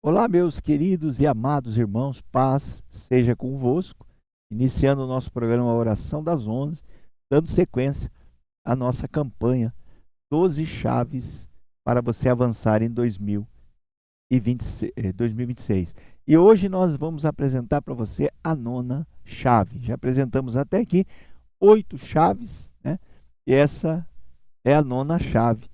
Olá, meus queridos e amados irmãos, paz seja convosco. Iniciando o nosso programa Oração das 11, dando sequência à nossa campanha 12 chaves para você avançar em 2026. E hoje nós vamos apresentar para você a nona chave. Já apresentamos até aqui 8 chaves, né? E essa é a nona chave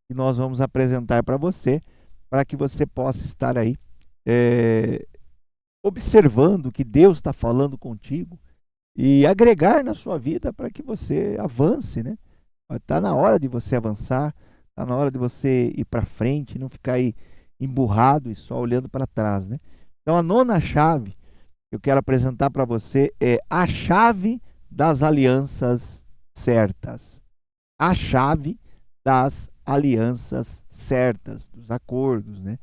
que nós vamos apresentar para que você possa estar aí é, observando o que Deus está falando contigo e agregar na sua vida para que você avance, né? Está na hora de você avançar, está na hora de você ir para frente, não ficar aí emburrado e só olhando para trás, né? Então a nona chave que eu quero apresentar para você é a chave das alianças certas. A chave das alianças certas, dos acordos, né?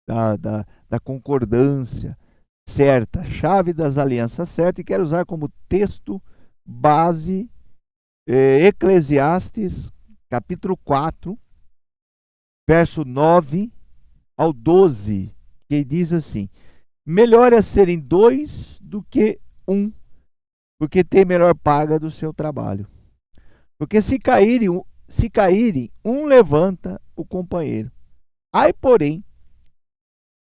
Da concordância certa, chave das alianças certas, e quero usar como texto base Eclesiastes, capítulo 4, verso 9 ao 12, que diz assim: melhor é serem dois do que um, porque tem melhor paga do seu trabalho. Porque se caírem, um levanta o companheiro. Ai, porém,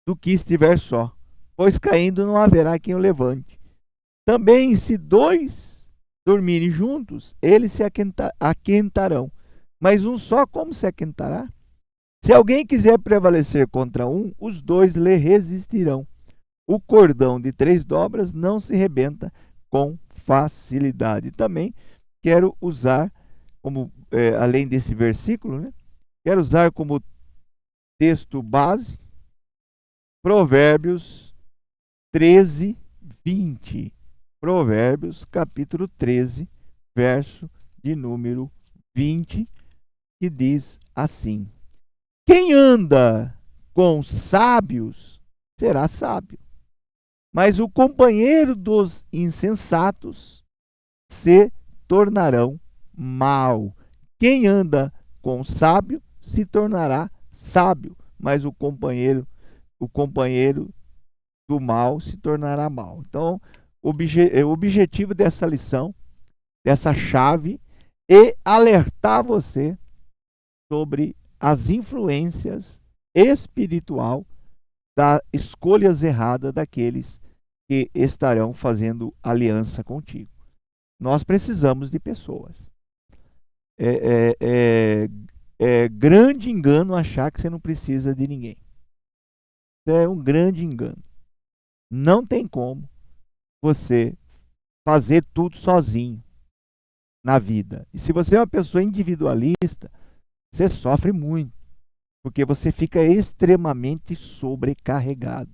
do que estiver só, pois caindo não haverá quem o levante. Também, se dois dormirem juntos, eles se aquentarão. Mas um só, como se aquentará? Se alguém quiser prevalecer contra um, os dois lhe resistirão. O cordão de 3 dobras não se rebenta com facilidade. Também quero usar, além desse versículo, né? Quero usar como texto base Provérbios 13, 20. Provérbios, capítulo 13, verso de número 20, que diz assim: quem anda com sábios será sábio, mas o companheiro dos insensatos se tornarão mal. Quem anda com sábio se tornará sábio, mas o companheiro do mal se tornará mal. Então, o objetivo dessa lição, dessa chave, é alertar você sobre as influências espiritual das escolhas erradas daqueles que estarão fazendo aliança contigo. Nós precisamos de pessoas. É grande engano achar que você não precisa de ninguém. É um grande engano. Não tem como você fazer tudo sozinho na vida. E se você é uma pessoa individualista, você sofre muito, porque você fica extremamente sobrecarregado.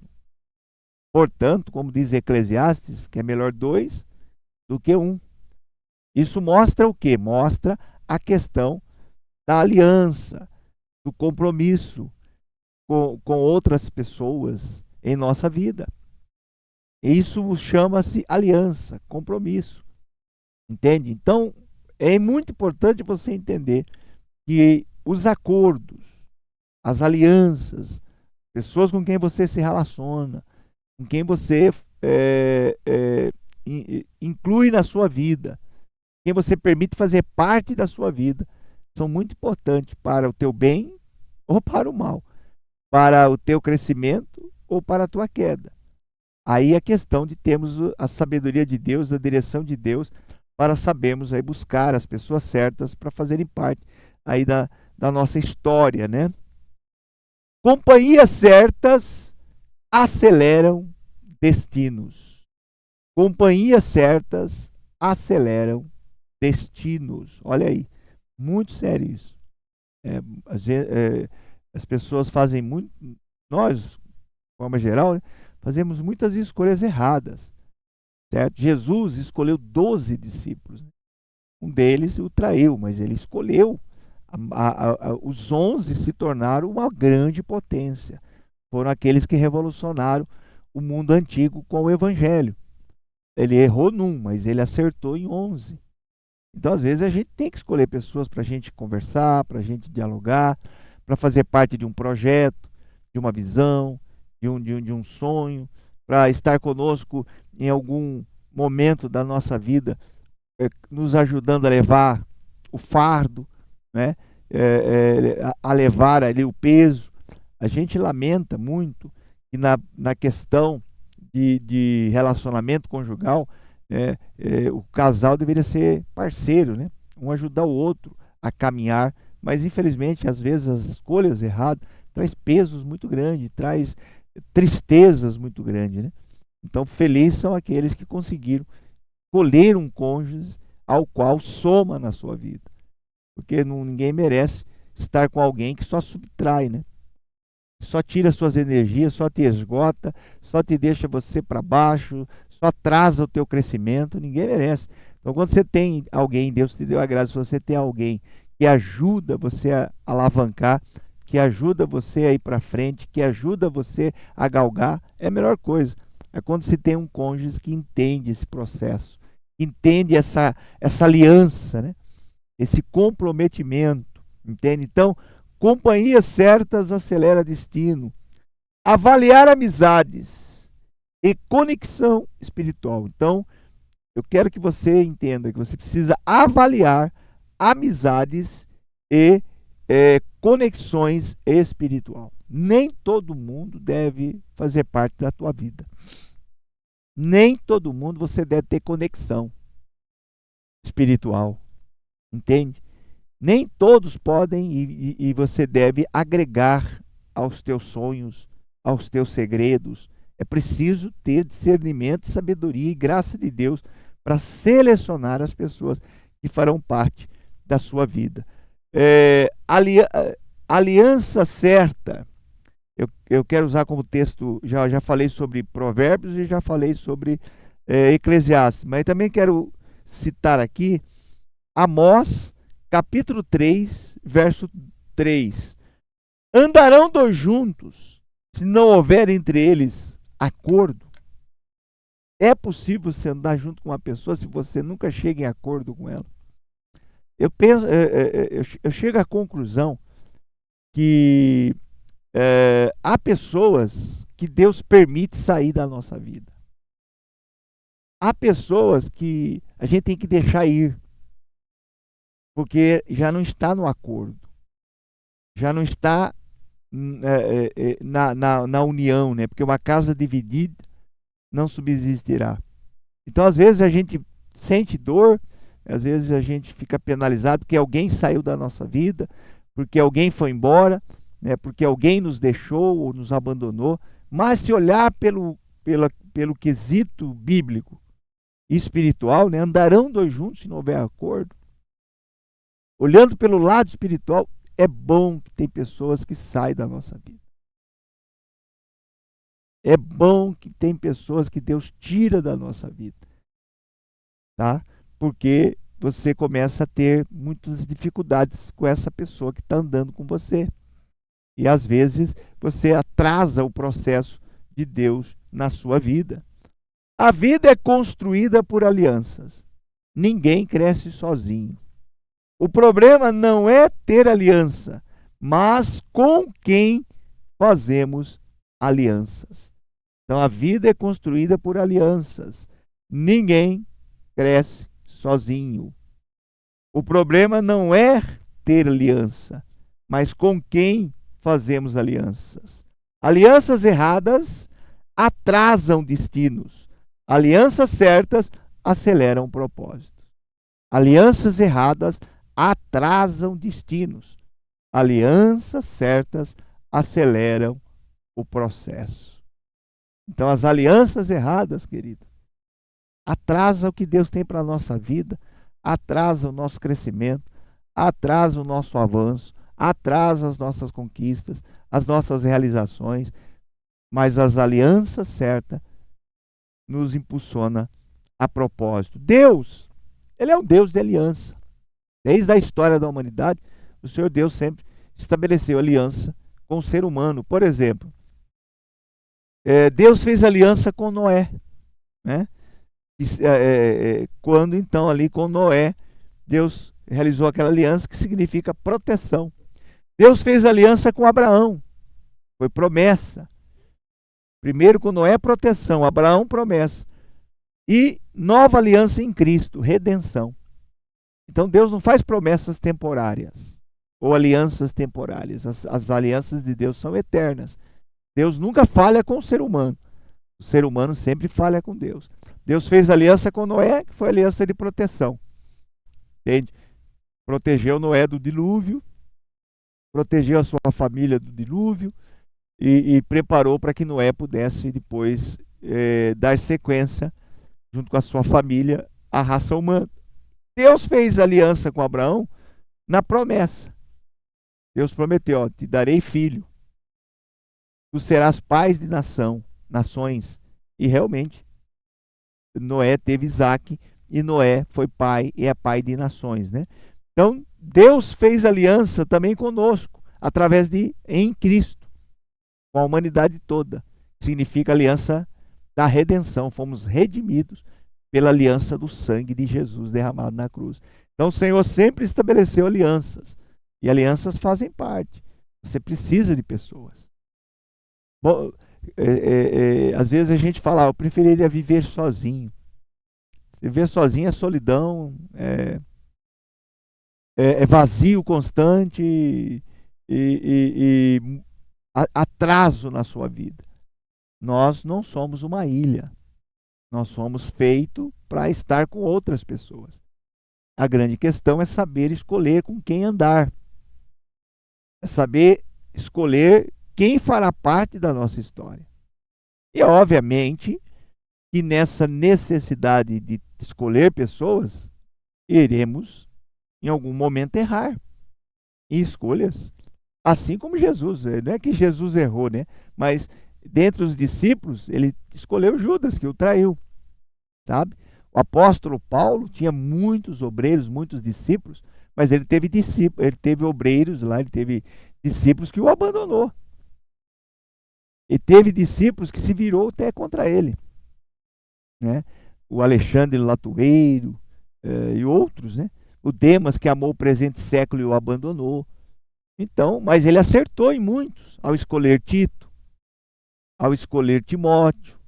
Portanto, como diz Eclesiastes, que é melhor dois do que um. Isso mostra o quê? Mostra a questão da aliança, do compromisso com outras pessoas em nossa vida. Isso chama-se aliança, compromisso. Entende? Então, é muito importante você entender que os acordos, as alianças, pessoas com quem você se relaciona, com quem você inclui na sua vida, quem você permite fazer parte da sua vida, são muito importantes para o teu bem ou para o mal, para o teu crescimento ou para a tua queda. Aí a questão de termos a sabedoria de Deus, a direção de Deus, para sabermos aí buscar as pessoas certas para fazerem parte aí da nossa história, né? Companhias certas aceleram destinos. Companhias certas aceleram destinos. Olha aí, muito sério isso. As pessoas fazem muito, nós, de forma geral, né, fazemos muitas escolhas erradas. Certo? Jesus escolheu 12 discípulos. Um deles o traiu, mas ele escolheu. Os 11 se tornaram uma grande potência. Foram aqueles que revolucionaram o mundo antigo com o evangelho. Ele errou num, mas ele acertou em 11. Então, às vezes, a gente tem que escolher pessoas para a gente conversar, para a gente dialogar, para fazer parte de um projeto, de uma visão, de um sonho, para estar conosco em algum momento da nossa vida, nos ajudando a levar o fardo, né? A levar ali o peso. A gente lamenta muito que na questão de relacionamento conjugal, né, o casal deveria ser parceiro, né? Um ajudar o outro a caminhar, mas infelizmente às vezes as escolhas erradas traz pesos muito grandes, traz tristezas muito grandes, né? Então felizes são aqueles que conseguiram escolher um cônjuge ao qual soma na sua vida, porque ninguém merece estar com alguém que só subtrai, né? Só tira suas energias, só te esgota, só te deixa você para baixo, só atrasa o teu crescimento. Ninguém merece. Então, quando você tem alguém, Deus te deu a graça, se você tem alguém que ajuda você a alavancar, que ajuda você a ir para frente, que ajuda você a galgar, é a melhor coisa. É quando se tem um cônjuge que entende esse processo, entende essa aliança, né? Esse comprometimento, entende? Então, companhias certas acelera destino. Avaliar amizades e conexão espiritual. Então, eu quero que você entenda que você precisa avaliar amizades e conexões espiritual. Nem todo mundo deve fazer parte da tua vida. Nem todo mundo você deve ter conexão espiritual. Entende? Nem todos podem e você deve agregar aos teus sonhos, aos teus segredos. É preciso ter discernimento, sabedoria e graça de Deus para selecionar as pessoas que farão parte da sua vida. Aliança certa. Eu quero usar como texto, já falei sobre Provérbios e já falei sobre Eclesiastes, mas também quero citar aqui Amós, capítulo 3, verso 3. Andarão dois juntos, se não houver entre eles acordo. É possível você andar junto com uma pessoa se você nunca chega em acordo com ela? Eu penso, eu chego à conclusão que há pessoas que Deus permite sair da nossa vida. Há pessoas que a gente tem que deixar ir, porque já não está no acordo, já não está na união, né? Porque uma casa dividida não subsistirá. Então, às vezes, a gente sente dor, às vezes a gente fica penalizado porque alguém saiu da nossa vida, porque alguém foi embora, né? Porque alguém nos deixou ou nos abandonou. Mas se olhar pelo quesito bíblico e espiritual, né? Andarão dois juntos se não houver acordo. Olhando pelo lado espiritual, é bom que tem pessoas que saem da nossa vida. É bom que tem pessoas que Deus tira da nossa vida. Tá? Porque você começa a ter muitas dificuldades com essa pessoa que está andando com você. E às vezes você atrasa o processo de Deus na sua vida. A vida é construída por alianças. Ninguém cresce sozinho. O problema não é ter aliança, mas com quem fazemos alianças. Então a vida é construída por alianças. Ninguém cresce sozinho. O problema não é ter aliança, mas com quem fazemos alianças. Alianças erradas atrasam destinos. Alianças certas aceleram propósitos. Alianças erradas atrasam destinos. Alianças certas aceleram o processo. Então, as alianças erradas, querido, atrasam o que Deus tem para a nossa vida, atrasam o nosso crescimento, atrasam o nosso avanço, atrasam as nossas conquistas, as nossas realizações, mas as alianças certas nos impulsiona a propósito. Deus, Ele é um Deus de aliança. Desde a história da humanidade, o Senhor Deus sempre estabeleceu aliança com o ser humano. Por exemplo, Deus fez aliança com Noé, né? Quando então ali com Noé, Deus realizou aquela aliança que significa proteção. Deus fez aliança com Abraão, foi promessa. Primeiro com Noé, proteção. Abraão, promessa. E nova aliança em Cristo, redenção. Então Deus não faz promessas temporárias ou alianças temporárias. As alianças de Deus são eternas. Deus nunca falha com o ser humano. O ser humano sempre falha com Deus. Deus fez aliança com Noé, que foi aliança de proteção. Entende? Protegeu Noé do dilúvio, protegeu a sua família do dilúvio e preparou para que Noé pudesse depois dar sequência, junto com a sua família, à raça humana. Deus fez aliança com Abraão na promessa. Deus prometeu, ó, te darei filho. Tu serás pai de nações. E realmente, Noé teve Isaque, e Noé foi pai e é pai de nações, né? Então, Deus fez aliança também conosco, através de em Cristo, com a humanidade toda. Significa aliança da redenção. Fomos redimidos pela aliança do sangue de Jesus derramado na cruz. Então, o Senhor sempre estabeleceu alianças. E alianças fazem parte. Você precisa de pessoas. Bom, às vezes a gente fala, eu preferiria viver sozinho. Viver sozinho é solidão, é vazio constante e atraso na sua vida. Nós não somos uma ilha. Nós somos feitos para estar com outras pessoas. A grande questão é saber escolher com quem andar. É saber escolher quem fará parte da nossa história. E, obviamente, que nessa necessidade de escolher pessoas, iremos, em algum momento, errar em escolhas. Assim como Jesus. Não é que Jesus errou, né? Mas, dentre os discípulos, ele escolheu Judas, que o traiu. Sabe? O apóstolo Paulo tinha muitos obreiros, muitos discípulos, mas ele teve discípulos, ele teve obreiros lá, ele teve discípulos que o abandonou. E teve discípulos que se virou até contra ele, né? O Alexandre Latueiro e outros, né? O Demas, que amou o presente século e o abandonou. Então, mas ele acertou em muitos ao escolher Tito, ao escolher Timóteo,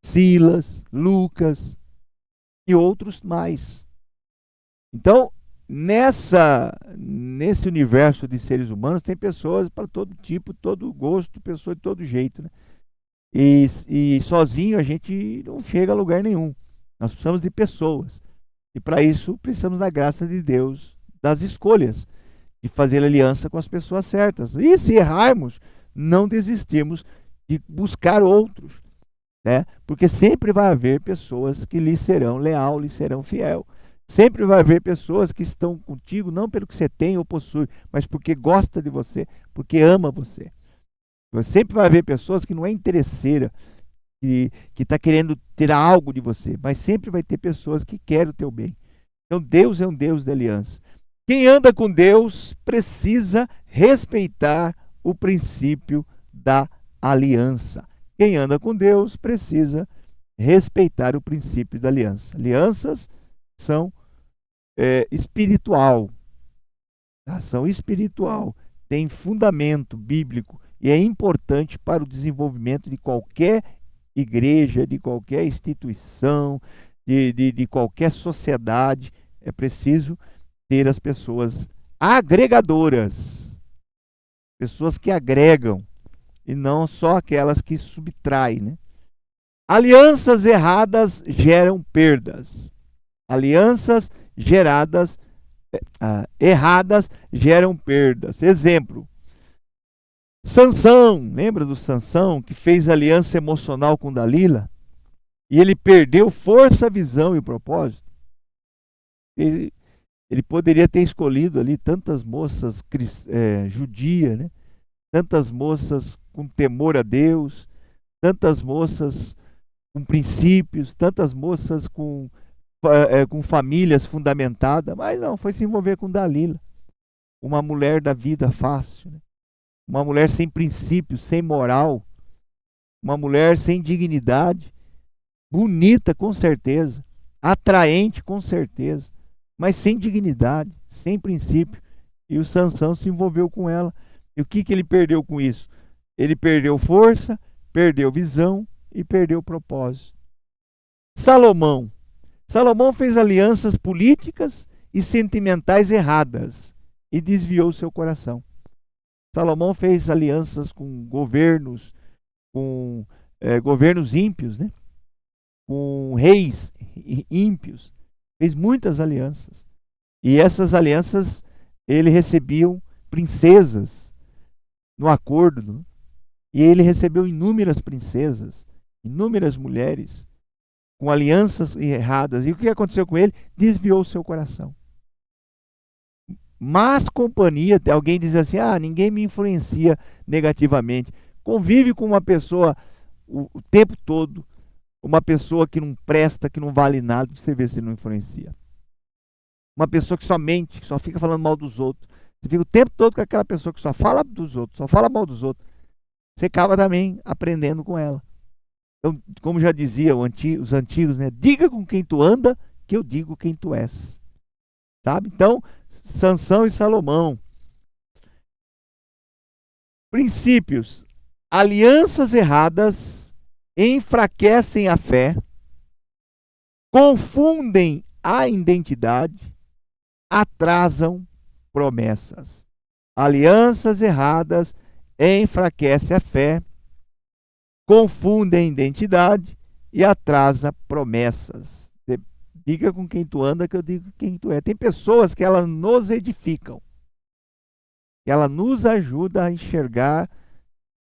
Silas, Lucas e outros mais. Então, nesse universo de seres humanos, tem pessoas para todo tipo, todo gosto, pessoas de todo jeito, né? E sozinho a gente não chega a lugar nenhum. Nós precisamos de pessoas. E para isso precisamos da graça de Deus, das escolhas, de fazer aliança com as pessoas certas. E se errarmos, não desistirmos de buscar outros, né? Porque sempre vai haver pessoas que lhe serão leal, lhe serão fiel. Sempre vai haver pessoas que estão contigo não pelo que você tem ou possui, mas porque gosta de você, porque ama você. Sempre vai haver pessoas que não é interesseira, que está querendo ter algo de você, mas sempre vai ter pessoas que querem o teu bem. Então Deus é um Deus de aliança. Quem anda com Deus precisa respeitar o princípio da aliança. Quem anda com Deus precisa respeitar o princípio da aliança. Alianças são espiritual. A ação espiritual tem fundamento bíblico e é importante para o desenvolvimento de qualquer igreja, de qualquer instituição, de qualquer sociedade. É preciso ter as pessoas agregadoras, pessoas que agregam e não só aquelas que subtraem, né? Alianças erradas geram perdas. Alianças erradas geram perdas. Exemplo, Sansão, lembra do Sansão que fez aliança emocional com Dalila? E ele perdeu força, visão e propósito? Ele poderia ter escolhido ali tantas moças judias, né? Tantas moças com temor a Deus, tantas moças com princípios, tantas moças com famílias fundamentadas, mas não, foi se envolver com Dalila, uma mulher da vida fácil, né? Uma mulher sem princípios, sem moral, uma mulher sem dignidade, bonita com certeza, atraente com certeza, mas sem dignidade, sem princípio. E o Sansão se envolveu com ela. E o que ele perdeu com isso? Ele perdeu força, perdeu visão e perdeu propósito. Salomão fez alianças políticas e sentimentais erradas e desviou seu coração. Salomão fez alianças com governos, governos ímpios, né? Com reis ímpios. Fez muitas alianças. E essas alianças, ele recebeu princesas no acordo, né? E ele recebeu inúmeras princesas, inúmeras mulheres, com alianças erradas. E o que aconteceu com ele? Desviou o seu coração. Más companhia, alguém diz assim, ninguém me influencia negativamente. Convive com uma pessoa o tempo todo, uma pessoa que não presta, que não vale nada, você vê se não influencia. Uma pessoa que só mente, que só fica falando mal dos outros. Você fica o tempo todo com aquela pessoa que só fala dos outros, só fala mal dos outros. Você acaba também aprendendo com ela. Então, como já diziam os antigos, né? Diga com quem tu anda, que eu digo quem tu és. Sabe? Então, Sansão e Salomão. Princípios. Alianças erradas enfraquecem a fé, confundem a identidade, atrasam promessas. Alianças erradas enfraquecem a fé, confundem a identidade e atrasa promessas. Diga com quem tu anda, que eu digo quem tu é. Tem pessoas que elas nos edificam, que ela nos ajuda a enxergar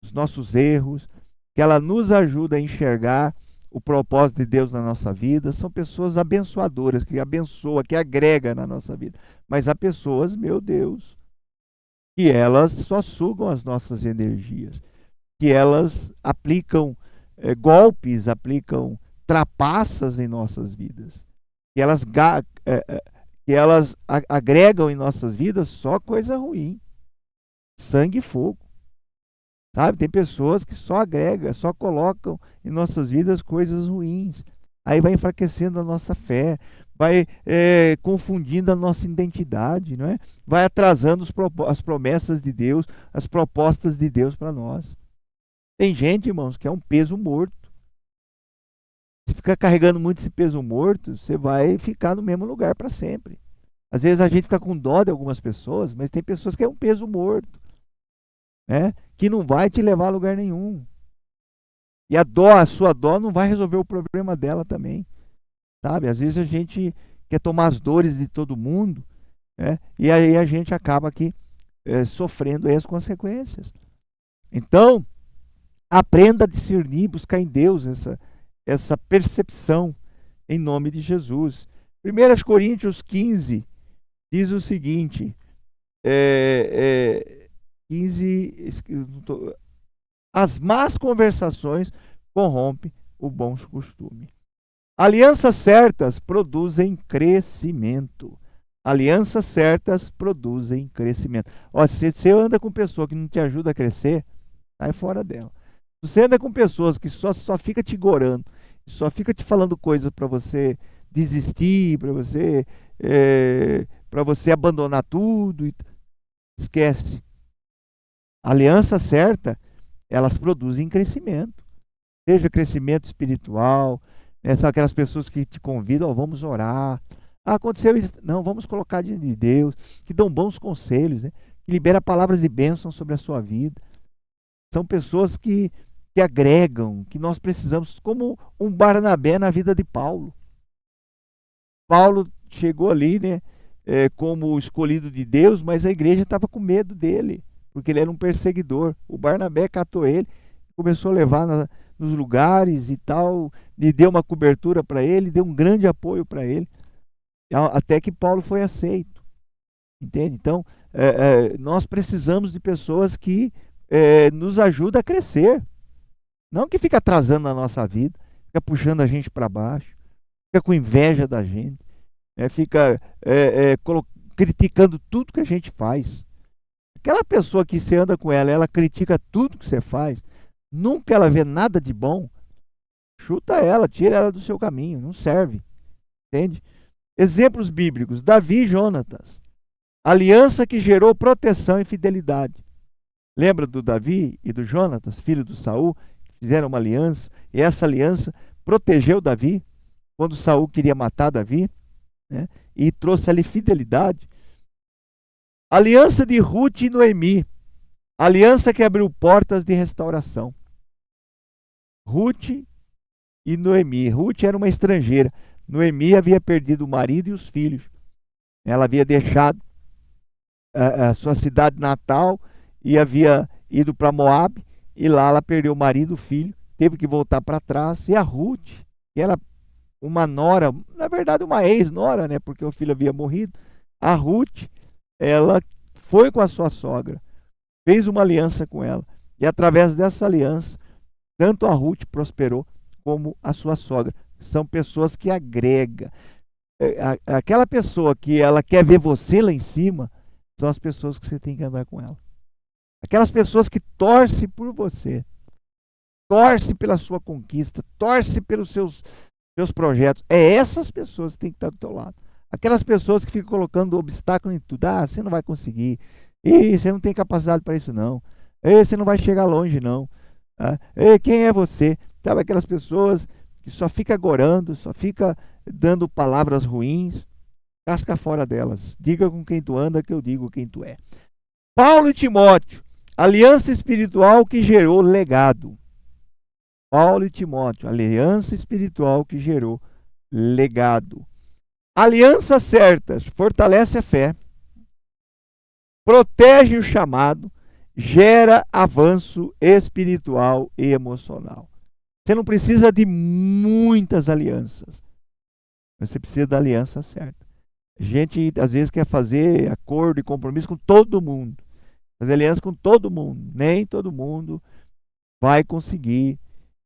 os nossos erros, que ela nos ajuda a enxergar o propósito de Deus na nossa vida. São pessoas abençoadoras, que abençoam, que agregam na nossa vida. Mas há pessoas, meu Deus, que elas só sugam as nossas energias, que elas aplicam golpes, aplicam trapaças em nossas vidas, que elas agregam em nossas vidas só coisa ruim, sangue e fogo. Sabe? Tem pessoas que só agregam, só colocam em nossas vidas coisas ruins. Aí vai enfraquecendo a nossa fé, vai confundindo a nossa identidade, não é? Vai atrasando as promessas de Deus, as propostas de Deus para nós. Tem gente, irmãos, que é um peso morto. Se ficar carregando muito esse peso morto, você vai ficar no mesmo lugar para sempre. Às vezes a gente fica com dó de algumas pessoas, mas tem pessoas que é um peso morto, né? Que não vai te levar a lugar nenhum. E a sua dó não vai resolver o problema dela também. Sabe? Às vezes a gente quer tomar as dores de todo mundo, né? E aí a gente acaba aqui sofrendo aí as consequências. Então, aprenda a discernir, buscar em Deus essa percepção em nome de Jesus. 1 Coríntios 15 diz o seguinte, 15, as más conversações corrompem o bom costume. Alianças certas produzem crescimento. Alianças certas produzem crescimento. Se você anda com pessoa que não te ajuda a crescer, sai fora dela. Se você anda com pessoas que só fica te gorando, só fica te falando coisas para você desistir, para você abandonar tudo, esquece. A aliança certa, elas produzem crescimento. Seja crescimento espiritual, são aquelas pessoas que te convidam, vamos orar. Aconteceu isso, não, vamos colocar diante de Deus, que dão bons conselhos, né? Que libera palavras de bênção sobre a sua vida. São pessoas que agregam, que nós precisamos, como um Barnabé na vida de Paulo. Paulo chegou ali, né, como escolhido de Deus, mas a igreja estava com medo dele, porque ele era um perseguidor. O Barnabé catou ele, começou a levar nos lugares e tal, e deu uma cobertura para ele, deu um grande apoio para ele, até que Paulo foi aceito. Entende? Então, nós precisamos de pessoas que nos ajudam a crescer. Não que fica atrasando a nossa vida, fica puxando a gente para baixo, fica com inveja da gente, fica criticando tudo que a gente faz. Aquela pessoa que você anda com ela critica tudo que você faz, nunca ela vê nada de bom, chuta ela, tira ela do seu caminho, não serve. Entende? Exemplos bíblicos, Davi e Jonatas. Aliança que gerou proteção e fidelidade. Lembra do Davi e do Jonatas, filho do Saul? fizeram uma aliança, e essa aliança protegeu Davi quando Saul queria matar Davi, né? E trouxe ali fidelidade. Aliança de Ruth e Noemi, aliança que abriu portas de restauração. Ruth e Noemi. Ruth era uma estrangeira. Noemi havia perdido o marido e os filhos. Ela havia deixado a sua cidade natal e havia ido para Moabe, e lá ela perdeu o marido e o filho, teve que voltar para trás. E a Ruth, que era uma nora, na verdade uma ex-nora, né, porque o filho havia morrido, a Ruth, ela foi com a sua sogra, fez uma aliança com ela, e através dessa aliança, tanto a Ruth prosperou, como a sua sogra. São pessoas que agregam. Aquela pessoa que ela quer ver você lá em cima, são as pessoas que você tem que andar com ela. Aquelas pessoas que torcem por você, torcem pela sua conquista, torcem pelos seus projetos. É essas pessoas que tem que estar do teu lado. Aquelas pessoas que ficam colocando obstáculo em tudo. Ah, você não vai conseguir. E você não tem capacidade para isso, não. E você não vai chegar longe, não. E quem é você? Sabe, aquelas pessoas que só fica agorando, só fica dando palavras ruins. Casca fora delas. Diga com quem tu anda, que eu digo quem tu é. Paulo e Timóteo, aliança espiritual que gerou legado. Paulo e Timóteo, aliança espiritual que gerou legado. Alianças certas, fortalece a fé, protege o chamado, gera avanço espiritual e emocional. Você não precisa de muitas alianças, você precisa da aliança certa. A gente às vezes quer fazer acordo e compromisso com todo mundo, fazer aliança com todo mundo. Nem todo mundo vai conseguir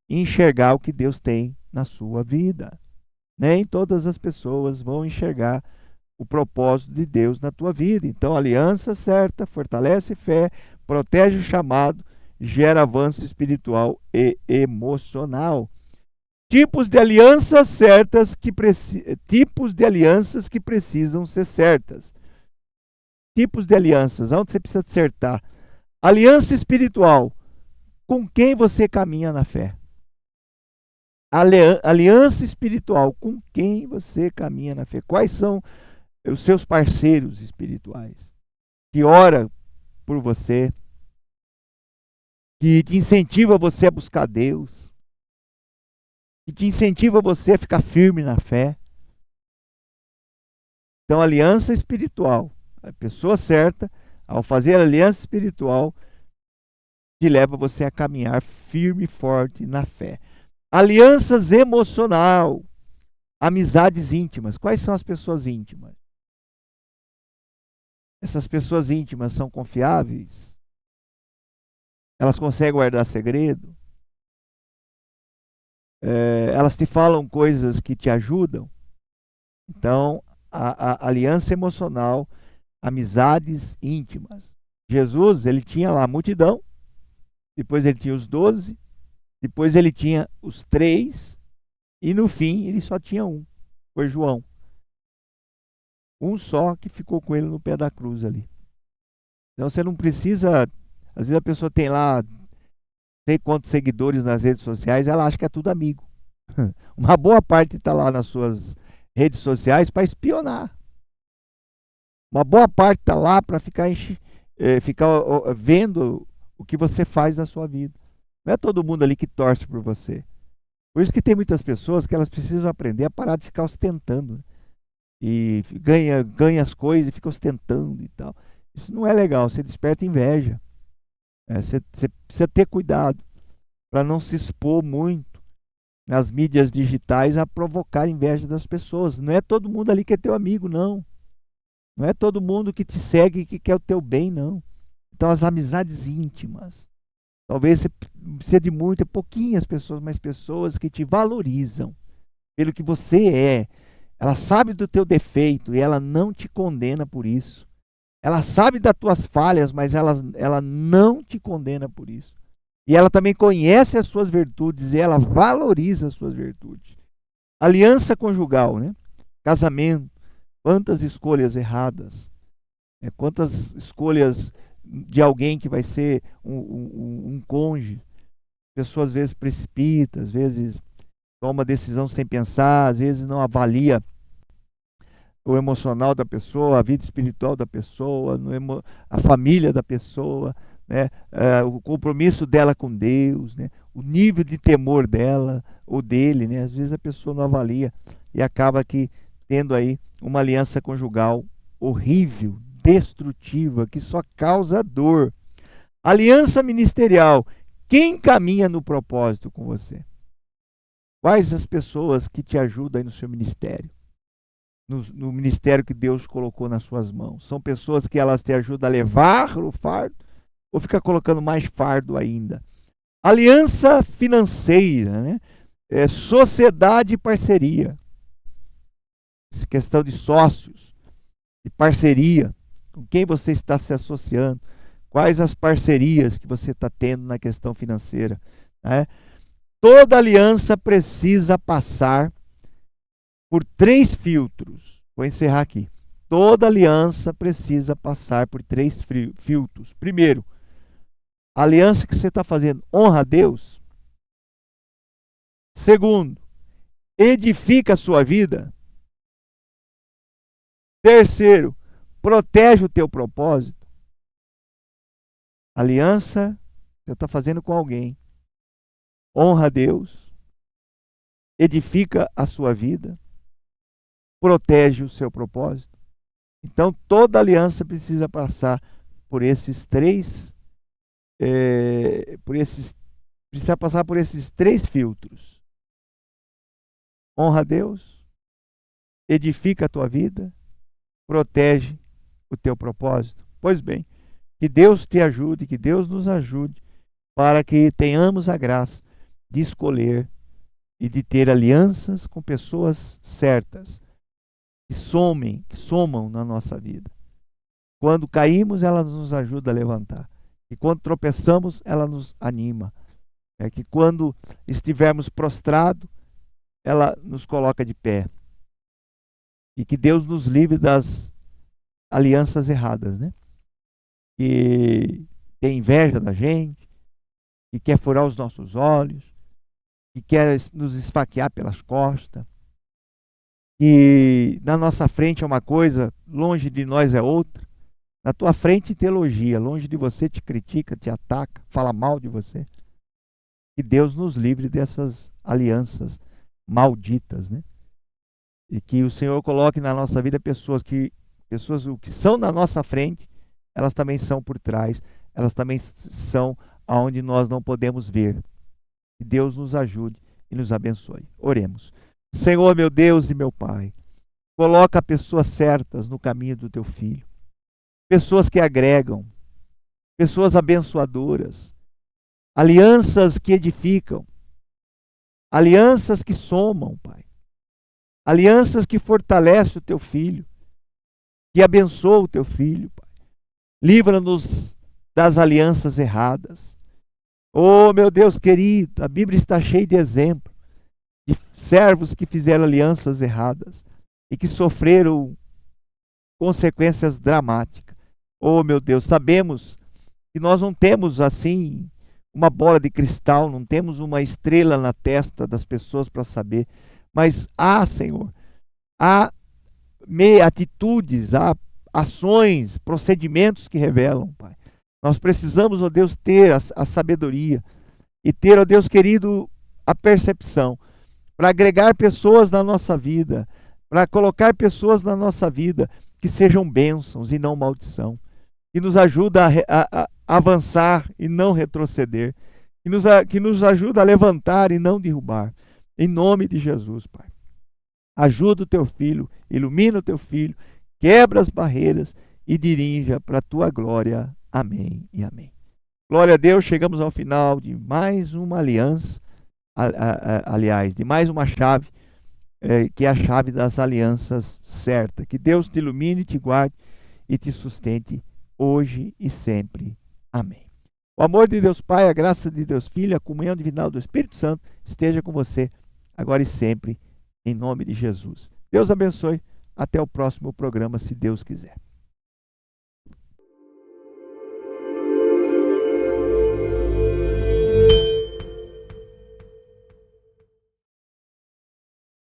enxergar o que Deus tem na sua vida. Nem todas as pessoas vão enxergar o propósito de Deus na tua vida. Então, aliança certa, fortalece fé, protege o chamado, gera avanço espiritual e emocional. Tipos de alianças certas tipos de alianças que precisam ser certas. Tipos de alianças, onde você precisa acertar. Aliança espiritual, com quem você caminha na fé. Aliança espiritual, com quem você caminha na fé. Quais são os seus parceiros espirituais? Que ora por você, que te incentiva você a buscar Deus, que te incentiva você a ficar firme na fé. Então, aliança espiritual. A pessoa certa, ao fazer aliança espiritual, te leva você a caminhar firme e forte na fé. Alianças emocional, amizades íntimas. Quais são as pessoas íntimas? Essas pessoas íntimas são confiáveis? Elas conseguem guardar segredo? Elas te falam coisas que te ajudam? Então, a aliança emocional, amizades íntimas. Jesus, ele tinha lá a multidão, depois ele tinha os 12, depois ele tinha os 3, e no fim ele só tinha um, foi João. Um só que ficou com ele no pé da cruz ali. Então você não precisa, às vezes a pessoa tem lá, sei quantos seguidores nas redes sociais, ela acha que é tudo amigo. Uma boa parte está lá nas suas redes sociais para espionar. Uma boa parte está lá para ficar vendo o que você faz na sua vida. Não é todo mundo ali que torce por você. Por isso que tem muitas pessoas que elas precisam aprender a parar de ficar ostentando. E ganha as coisas e fica ostentando e tal. Isso não é legal, você desperta inveja. Você precisa ter cuidado para não se expor muito nas mídias digitais a provocar inveja das pessoas. Não é todo mundo ali que é teu amigo, não. Não é todo mundo que te segue e que quer o teu bem, não. Então, as amizades íntimas. Talvez você precise de muito, pouquinhas pessoas, mas pessoas que te valorizam pelo que você é. Ela sabe do teu defeito e ela não te condena por isso. Ela sabe das tuas falhas, mas ela não te condena por isso. E ela também conhece as suas virtudes e ela valoriza as suas virtudes. Aliança conjugal, né? Casamento. Quantas escolhas erradas. Quantas escolhas de alguém que vai ser um cônjuge. A pessoa às vezes precipita, às vezes toma decisão sem pensar, às vezes não avalia o emocional da pessoa, a vida espiritual da pessoa, a família da pessoa, né? O compromisso dela com Deus, né? O nível de temor dela ou dele, né? Às vezes a pessoa não avalia e acaba que tendo aí uma aliança conjugal horrível, destrutiva, que só causa dor. Aliança ministerial. Quem caminha no propósito com você? Quais as pessoas que te ajudam aí no seu ministério? No ministério que Deus colocou nas suas mãos. São pessoas que elas te ajudam a levar o fardo ou fica colocando mais fardo ainda? Aliança financeira, né? Sociedade e parceria. Essa questão de sócios, de parceria. Com quem você está se associando? Quais as parcerias que você está tendo na questão financeira? Né? Toda aliança precisa passar por 3 filtros. Vou encerrar aqui. Toda aliança precisa passar por 3 filtros. Primeiro, a aliança que você está fazendo honra a Deus? Segundo, edifica a sua vida? Terceiro, protege o teu propósito? Aliança que você está fazendo com alguém honra a Deus? Edifica a sua vida? Protege o seu propósito? Então, toda aliança precisa passar por esses 3 precisa passar por esses 3 filtros. Honra a Deus, edifica a tua vida, protege o teu propósito. Pois bem, que Deus te ajude, que Deus nos ajude para que tenhamos a graça de escolher e de ter alianças com pessoas certas, que somam na nossa vida. Quando caímos, ela nos ajuda a levantar. E quando tropeçamos, ela nos anima. É que quando estivermos prostrados, ela nos coloca de pé. E que Deus nos livre das alianças erradas, né? Que tem inveja da gente, que quer furar os nossos olhos, que quer nos esfaquear pelas costas, que na nossa frente é uma coisa, longe de nós é outra. Na tua frente te elogia, longe de você te critica, te ataca, fala mal de você. Que Deus nos livre dessas alianças malditas, né? E que o Senhor coloque na nossa vida pessoas que são na nossa frente, elas também são por trás, elas também são aonde nós não podemos ver. Que Deus nos ajude e nos abençoe. Oremos. Senhor, meu Deus e meu Pai, coloca pessoas certas no caminho do teu filho. Pessoas que agregam, pessoas abençoadoras, alianças que edificam, alianças que somam, Pai. Alianças que fortalecem o teu filho, que abençoam o teu filho, Pai. Livra-nos das alianças erradas. Oh, meu Deus querido, a Bíblia está cheia de exemplos de servos que fizeram alianças erradas e que sofreram consequências dramáticas. Oh, meu Deus, sabemos que nós não temos assim uma bola de cristal, não temos uma estrela na testa das pessoas para saber, mas Senhor, há atitudes, há ações, procedimentos que revelam, Pai. Nós precisamos, ó Deus, ter a sabedoria e ter, ó Deus querido, a percepção para agregar pessoas na nossa vida, para colocar pessoas na nossa vida que sejam bênçãos e não maldição, que nos ajuda a avançar e não retroceder, que nos ajuda a levantar e não derrubar. Em nome de Jesus, Pai. Ajuda o teu filho, ilumina o teu filho, quebra as barreiras e dirija para a tua glória. Amém e amém. Glória a Deus, chegamos ao final de mais uma aliança, aliás, de mais uma chave, que é a chave das alianças certas. Que Deus te ilumine, te guarde e te sustente hoje e sempre. Amém. O amor de Deus Pai, a graça de Deus Filho, a comunhão divinal do Espírito Santo esteja com você agora e sempre, em nome de Jesus. Deus abençoe. Até o próximo programa, se Deus quiser.